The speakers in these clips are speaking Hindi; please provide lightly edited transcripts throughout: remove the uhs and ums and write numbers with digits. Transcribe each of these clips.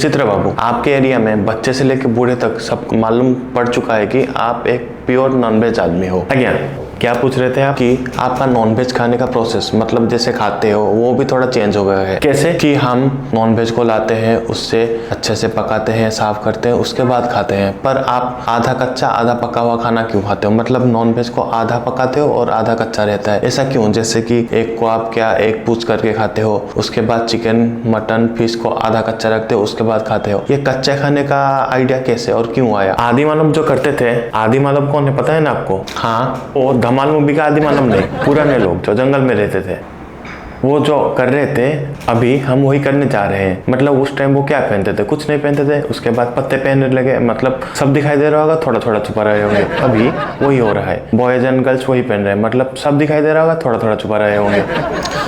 चित्र बाबू, आपके एरिया में बच्चे से लेकर बूढ़े तक सबको मालूम पड़ चुका है कि आप एक प्योर नॉनवेज आदमी हो। क्या पूछ रहे थे आप कि आपका नॉनवेज खाने का प्रोसेस, मतलब जैसे खाते हो वो भी थोड़ा चेंज हो गया है। कैसे कि हम नॉनवेज को लाते हैं, उससे अच्छे से पकाते हैं, साफ करते हैं, उसके बाद खाते हैं। पर आप आधा कच्चा आधा पका हुआ खाना क्यों खाते हो? मतलब नॉनवेज को आधा पकाते हो और आधा कच्चा रहता है, ऐसा क्यों? जैसे कि एक को आप क्या एक पूछ करके खाते हो, उसके बाद चिकन मटन फिश को आधा कच्चा रखते हो, उसके बाद खाते हो। ये कच्चा खाने का आइडिया कैसे और क्यों आया? आदि मानव जो करते थे, आदि मानव कौन है पता है ना आपको? हाँ, वो धमाल मूवी का आदि मानव नहीं, पुराने लोग जो जंगल में रहते थे, वो जो कर रहे थे अभी हम वही करने जा रहे हैं। मतलब उस टाइम वो क्या पहनते थे? कुछ नहीं पहनते थे, उसके बाद पत्ते पहनने लगे। मतलब सब दिखाई दे रहा होगा, थोड़ा थोड़ा छुपा रहे होंगे। अभी वही हो रहा है, बॉयज एंड गर्ल्स वही पहन रहे हैं। मतलब सब दिखाई दे रहा होगा, थोड़ा थोड़ा छुपा रहे होंगे।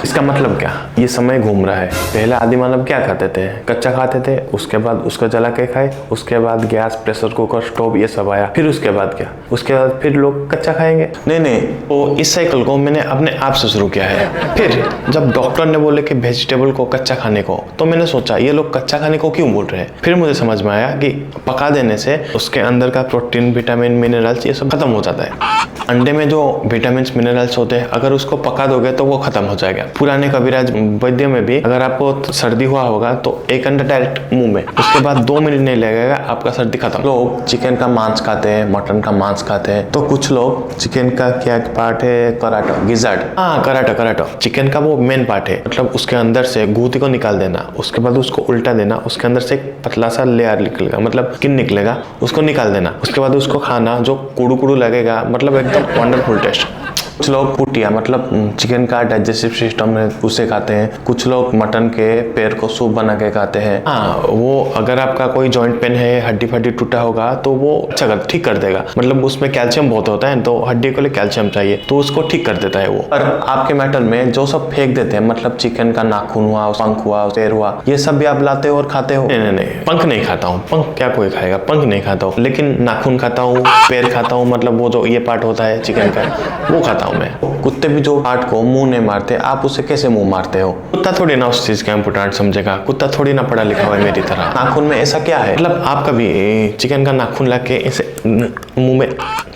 इसका मतलब क्या? ये समय घूम रहा है। पहले आदि मानव क्या खाते थे? कच्चा खाते थे, उसके बाद उसको जला के खाए, उसके बाद गैस, प्रेशर कुकर, स्टोव ये सब आया। फिर उसके बाद क्या? उसके बाद फिर लोग कच्चा खाएंगे। नहीं, तो इस साइकिल को मैंने अपने आप से शुरू किया है। फिर जब डॉक्टर ने बोले कि वेजिटेबल को कच्चा खाने को, तो मैंने सोचा ये लोग कच्चा खाने को क्यों बोल रहे हैं। फिर मुझे समझ में आया कि पका देने से उसके अंदर का प्रोटीन, विटामिन, मिनरल्स ये सब खत्म हो जाता है। अंडे में जो विटामिन मिनरल्स होते हैं, अगर उसको पका दोगे तो वो खत्म हो जाएगा। पुराने कबीराज वैद्य में भी अगर आपको सर्दी हुआ होगा तो एक अंडा डायरेक्ट मुंह में, उसके बाद 2 मिनट नहीं लगेगा, आपका सर्दी खत्म। लोग चिकन का मांस खाते हैं, मटन का मांस खाते हैं, तो कुछ लोग चिकन का क्या पार्ट है, कराटो, गिजार्ड, हाँ कराटो, चिकन का वो मेन पार्ट है। मतलब उसके अंदर से गूदी को निकाल देना, उसके बाद उसको उल्टा देना, उसके अंदर से एक पतला सा लेयर निकलेगा, मतलब स्किन निकलेगा, उसको निकाल देना, उसके बाद उसको खाना, जो कुड़ू कुड़ू लगेगा, मतलब एकदम वंडरफुल टेस्ट। कुछ लोग पुटिया, मतलब चिकन का डाइजेस्टिव सिस्टम है, उसे खाते हैं। कुछ लोग मटन के पैर को सूप बना के खाते हैं। हाँ, वो अगर आपका कोई जॉइंट पेन है, हड्डी फड्डी टूटा होगा तो वो अच्छा ठीक कर देगा। मतलब उसमें कैल्शियम बहुत होता है, तो हड्डी के लिए कैल्शियम चाहिए, तो उसको ठीक कर देता है वो। पर आपके मैटर में जो सब फेंक देते हैं, मतलब चिकन का नाखून हुआ, पंख हुआ, पैर हुआ, ये सब भी आप लाते हो और खाते हो? नहीं, पंख नहीं खाता हूँ। पंख क्या कोई खाएगा? पंख नहीं खाता हूँ, लेकिन नाखून खाता हूँ, पैर खाता हूँ, मतलब वो जो ये पार्ट होता है चिकन का, वो खाता हूँ मैं। कुत्ते भी जो पार्ट को मुंह नहीं मारते, आप उसे कैसे मुंह मारते हो? कुत्ता थोड़ी ना उस चीज का इंपोर्टेंट समझेगा, कुत्ता थोड़ी ना पढ़ा लिखा हुआ है मेरी तरह। नाखून में ऐसा क्या है? मतलब आप कभी चिकन का नाखून लाके इसे मुंह में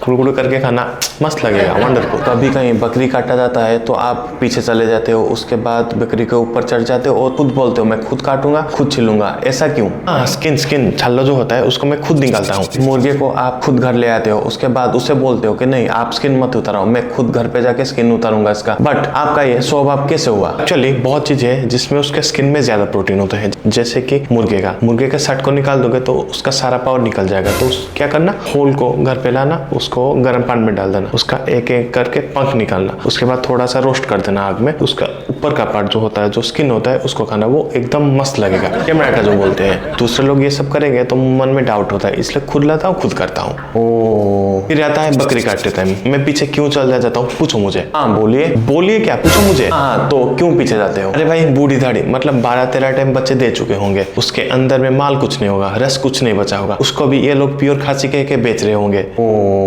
कुड़कुड़ करके खाना, मस्त लगेगा, वंडरफुल। कभी कहीं बकरी काटा जाता है तो आप पीछे चले जाते हो, उसके बाद बकरी के ऊपर चढ़ जाते हो और खुद बोलते हो मैं खुद काटूंगा, खुद छिलूंगा। ऐसा क्यों? हाँ, स्किन छल्ला जो होता है उसको मैं खुद निकालता हूँ। मुर्गे को आप खुद घर ले आते हो, उसके बाद उसे बोलते हो कि नहीं आप स्किन मत उतारो, मैं खुद घर पे जाके स्किन उतारूंगा इसका। बट आपका ये स्वभाव कैसे हुआ? एक्चुअली बहुत चीजें है जिसमें उसके स्किन में ज्यादा प्रोटीन होते हैं, जैसे कि मुर्गे के सट को निकाल दोगे तो उसका सारा पावर निकल जाएगा। तो क्या करना, होल को घर पे लाना, उसको गर्म पानी में डाल देना, उसका एक एक करके पंख निकालना, उसके बाद थोड़ा सा रोस्ट कर देना आग में, उसका ऊपर का पार्ट जो होता है, जो स्किन होता है, उसको खाना, वो एकदम मस्त लगेगा। कैमराटा जो बोलते हैं। दूसरे लोग ये सब करेंगे तो मन में डाउट होता है, इसलिए खुद लाता हूँ, खुद करता हूँ। फिर आता है बकरी काटते टाइम, मैं पीछे क्यों चल जाता हूँ? पूछो मुझे। हाँ बोलिए क्या पूछो मुझे? हाँ, तो क्यों पीछे जाते हो? अरे भाई बूढ़ी दाढ़ी, मतलब 12-13 टाइम बच्चे दे चुके होंगे, उसके अंदर में माल कुछ नहीं होगा, रस कुछ नहीं बचा होगा, उसको भी ये लोग प्योर खांसी कह के बेच रहे होंगे।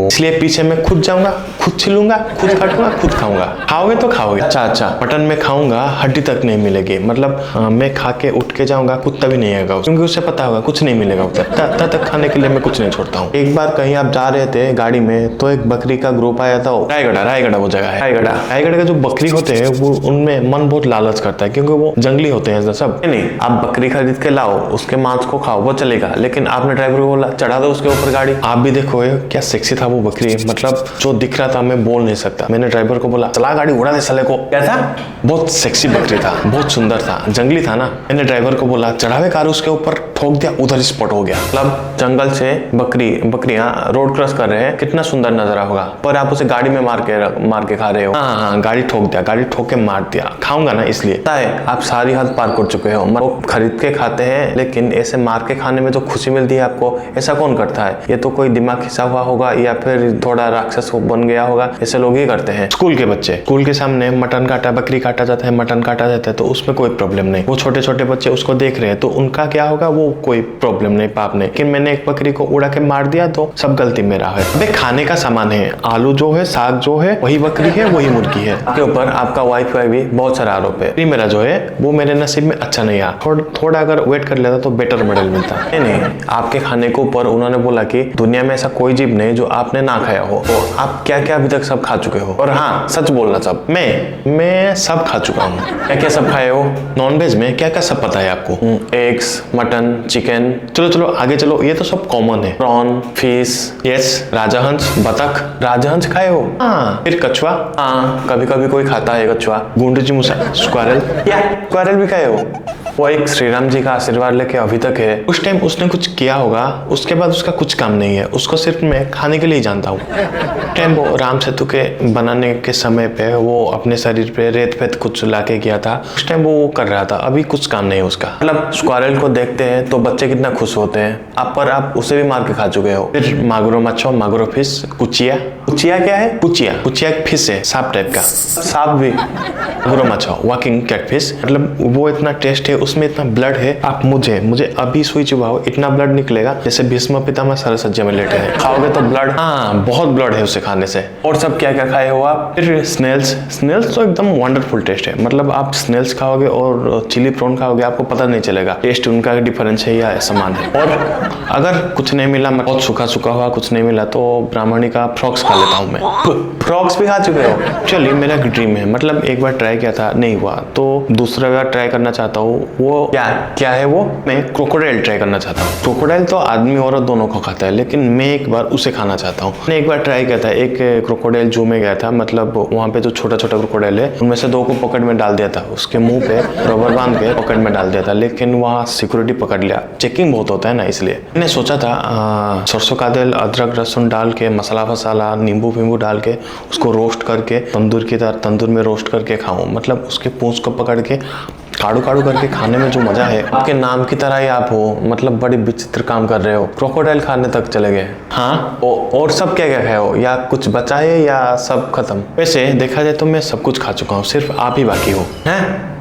इसलिए पीछे मैं खुद जाऊंगा, खुद छिलूंगा, खुद काटूंगा, खुद खाऊंगा। खाओगे तो खाओगे। अच्छा, मटन में खाऊंगा, हड्डी तक नहीं मिलेगी, मतलब मैं खा के उठ के जाऊंगा, कुत्ता भी नहीं आएगा, क्योंकि उसे पता होगा कुछ नहीं मिलेगा उधर। तब तक खाने के लिए मैं कुछ नहीं छोड़ता हूँ। एक बार कहीं आप जा रहे थे गाड़ी में, तो एक बकरी का ग्रुप आया था। रायगढ़ वो जगह है, रायगढ़ का जो बकरी होते हैं वो, उनमें मन बहुत लालच करता है, क्योंकि वो जंगली होते हैं सब। नहीं, आप बकरी खरीद के लाओ, उसके मांस को खाओ, वो चलेगा, लेकिन आपने ड्राइवर को बोला चढ़ा दो उसके ऊपर गाड़ी। आप भी देखो क्या सेक्सी था वो बकरी, मतलब जो दिख रहा था, मैं बोल नहीं सकता। मैंने ड्राइवर को बोला चला गाड़ी, उड़ा दे साले को। क्या था? बहुत सेक्सी बकरी था, बहुत सुंदर था, जंगली था ना। मैंने ड्राइवर को बोला चढ़ावे कार उसके ऊपर, ठोक दिया, उधर स्पॉट हो गया। मतलब जंगल से बकरियां रोड क्रॉस कर रहे हैं, कितना सुंदर नजारा होगा, पर आप उसे गाड़ी में मार के खा रहे हो। हाँ, गाड़ी ठोक दिया, गाड़ी ठोक के मार दिया। खाऊंगा ना, इसलिए आप सारी हद पार कर चुके हो। मतलब खरीद के खाते हैं, लेकिन ऐसे मार के खाने में जो खुशी मिलती है आपको, ऐसा कौन करता है? ये तो कोई दिमाग खिंचा हुआ होगा, या फिर थोड़ा राक्षस बन गया होगा, ऐसे लोग ही करते हैं। स्कूल के बच्चे, स्कूल के सामने मटन काटा, बकरी काटा जाता है, मटन काटा जाता है, तो उसमें कोई प्रॉब्लम नहीं। वो छोटे छोटे बच्चे उसको देख रहे हैं, तो उनका क्या होगा, वो कोई प्रॉब्लम नहीं, पाप नहीं। लेकिन मैंने एक बकरी को उड़ा के मार दिया तो सब गलती मेरा है। खाने का सामान है, आलू जो है, साग जो है, वही वही बकरी है, वही मुर्गी है। के ऊपर आपका वाईफाई भी बहुत सारा आरोप है। मेरा जो है वो मेरे नसीब में अच्छा नहीं आया। थोड़ा अगर वेट कर लेता तो बेटर मॉडल मिलता। नहीं, आपके खाने के ऊपर उन्होंने बोला कि दुनिया में ऐसा कोई जीव नहीं जो आपने ना खाया हो। तो आप क्या क्या अभी तक सब खा चुके हो? और हाँ, सच बोलना सब। मैं सब खा चुका हूँ। क्या क्या सब खाए हो? नॉनवेज में क्या क्या सब पता है आपको? Eggs, mutton, chicken. चलो आगे चलो, ये तो सब कॉमन है। Prawn, fish, yes. राजहंस, बतख। राजहंस खाए हो? हाँ। फिर कछुआ? हाँ, कभी कभी कोई खाता है कछुआ। गुंडची मूसा, स्क्वारल। या स्क्वारल भी खाए हो? वो एक श्री राम जी का आशीर्वाद लेके अभी तक है। उस टाइम उसने कुछ किया होगा, उसके बाद उसका कुछ काम नहीं है। उसको सिर्फ मैं खाने के लिए ही जानता हूँ। टाइम वो राम सेतु के बनाने के समय पे वो अपने शरीर पे रेत फेत कुछ लाके गया था। उस टाइम वो कर रहा था, अभी कुछ काम नहीं है उसका। मतलब स्क्वारल को देखते हैं तो बच्चे कितना खुश होते हैं। आप उसे भी मार के खा चुके हो। फिर मागुरो मच्छो, मागुरो फिश, कुचिया। कुचिया क्या है? कुचिया एक फिश है, सांप टाइप का। सांप भी मागुरो मच्छो, वॉकिंग कैटफिश। मतलब वो इतना टेस्ट है, उसमें इतना ब्लड है। आप मुझे अभी सुई चुबाओ, इतना ब्लड निकलेगा जैसे भीष्म पितामह सरसज्जा में लेटे हैं। खाओगे तो ब्लड, हाँ बहुत ब्लड है उसे खाने से। और सब क्या क्या खाए हो आप? फिर स्नेल्स तो एकदम वंडरफुल टेस्ट है। मतलब आप स्नेल्स खाओगे और चिली प्रॉन खाओगे, आपको पता नहीं चलेगा टेस्ट उनका डिफरेंस है या समान है। और अगर कुछ नहीं मिला, बहुत सूखा हुआ कुछ नहीं मिला, तो ब्राह्मणी का फ्रॉक्स खा लेता हूँ मैं। फ्रॉक्स भी खा चुके हो? चलिए, मेरा ड्रीम है, मतलब एक बार ट्राई किया था, नहीं हुआ, तो दूसरा बार ट्राई करना चाहता हूँ। वो क्या है वो? मैं क्रोकोडाइल ट्राई करना चाहता हूँ। क्रोकोडाइल तो आदमी औरत दोनों को खाता है, लेकिन मैं एक बार उसे खाना चाहता हूँ। मैंने एक बार ट्राई किया था, एक क्रोकोडाइल जू में गया था। मतलब वहाँ पे जो छोटा क्रोकोडाइल है, उनमें से 2 को पॉकेट में डाल दिया था, उसके मुंह पे रबर बांध के पॉकेट में डाल दिया था, लेकिन वहाँ सिक्योरिटी पकड़ लिया। चेकिंग बहुत होता है ना, इसलिए मैंने सोचा था सरसों का तेल, अदरक लहसुन डाल के, मसाला वसाला, नींबू डाल के उसको रोस्ट करके तंदूर में रोस्ट करके खाऊं। मतलब उसके पूंछ को पकड़ के काड़ू करके खाने में जो मजा है। आपके नाम की तरह ही आप हो, मतलब बड़ी विचित्र काम कर रहे हो। क्रोकोडाइल खाने तक चले गए। हाँ, और सब क्या क्या खाए हो? या कुछ बचा है या सब खत्म? वैसे देखा जाए तो मैं सब कुछ खा चुका हूँ, सिर्फ आप ही बाकी हो। हैं?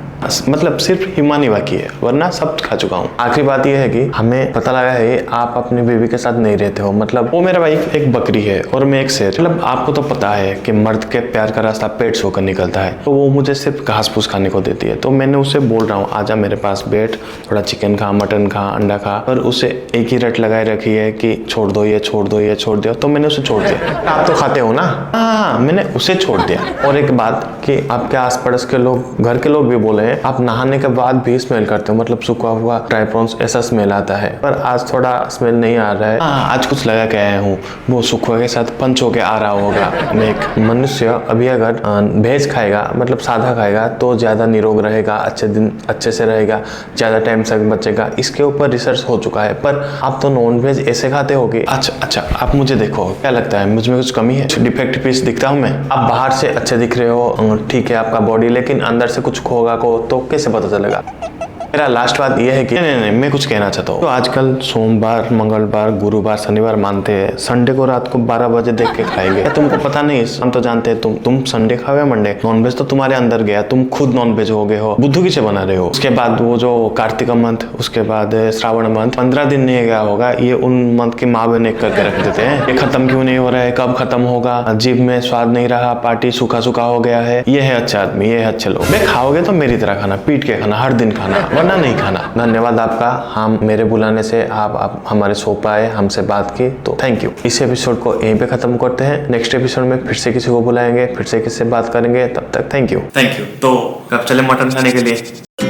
मतलब सिर्फ हिमानी बाकी है, वरना सब खा चुका हूँ। आखिरी बात यह है कि हमें पता लगा है आप अपनी बेबी के साथ नहीं रहते हो। मतलब वो मेरा वाइफ एक बकरी है और मैं एक शेर। मतलब आपको तो पता है कि मर्द के प्यार का रास्ता पेट से होकर निकलता है, तो वो मुझे सिर्फ घास फूस खाने को देती है। तो मैंने उसे बोल रहा हूँ, आजा मेरे पास बैठ, थोड़ा चिकन खा, मटन खा, अंडा खा। पर उसे एक ही रट लगाए रखी है कि छोड़ दो ये, छोड़ दो ये, छोड़ दिया। तो मैंने उसे छोड़ दिया। आप तो खाते हो ना? हाँ, मैंने उसे छोड़ दिया। और एक बात कि आपके आस पड़ोस के लोग, घर के लोग भी बोले हैं, आप नहाने के बाद भी स्मेल करते हो। मतलब सूखा हुआ ड्राई प्रॉन्स ऐसा स्मेल आता है, पर आज थोड़ा स्मेल नहीं आ रहा है। हाँ, आज कुछ लगा के आया हूँ, वो सूखा के साथ पंच होके आ रहा होगा। मैं एक मनुष्य अभी अगर वेज खाएगा, मतलब सादा खाएगा, तो ज्यादा निरोग रहेगा, अच्छे से रहेगा, ज्यादा टाइम तक बचेगा। इसके ऊपर रिसर्च हो चुका है। पर आप तो नॉन वेज ऐसे खाते हो कि अच्छा आप मुझे देखो, क्या लगता है मुझ में कुछ कमी है? डिफेक्ट पीस दिखता हूँ मैं? आप बाहर से अच्छे दिख रहे हो, ठीक है आपका बॉडी, लेकिन अंदर से कुछ खोगा को तो कैसे पता चलेगा? मेरा लास्ट बात यह है कि नहीं, मैं कुछ कहना चाहता हूँ। तो आजकल सोमवार, मंगलवार, गुरुवार, शनिवार मानते हैं, संडे को रात को 12 बजे देख के खाएंगे। तुमको पता नहीं, हम तो जानते हैं तुम संडे खाओ या मंडे, नॉनवेज तो तुम्हारे अंदर गया, तुम खुद नॉनवेज हो गए हो। बुद्धू किसे बना रहे हो? उसके बाद वो जो कार्तिक मंथ, उसके बाद श्रावण मंथ, 15 दिन नहीं गया होगा, ये उन मंथ की माँ बहन एक करके रख देते हैं। ये खत्म क्यों नहीं हो रहा है? कब खत्म होगा? जीभ में स्वाद नहीं रहा, पार्टी सूखा हो गया है। ये है अच्छे आदमी, ये है अच्छे लोग। मैं खाओगे तो मेरी तरह खाना, पीट के खाना, हर दिन खाना, वरना नहीं खाना। धन्यवाद आपका, हम मेरे बुलाने से आप हमारे शो पे आए, हमसे बात की, तो थैंक यू। इस एपिसोड को यहीं पे खत्म करते हैं। नेक्स्ट एपिसोड में फिर से किसी को बुलाएंगे, फिर से किसी से बात करेंगे। तब तक थैंक यू। तो कब चले मटन खाने के लिए?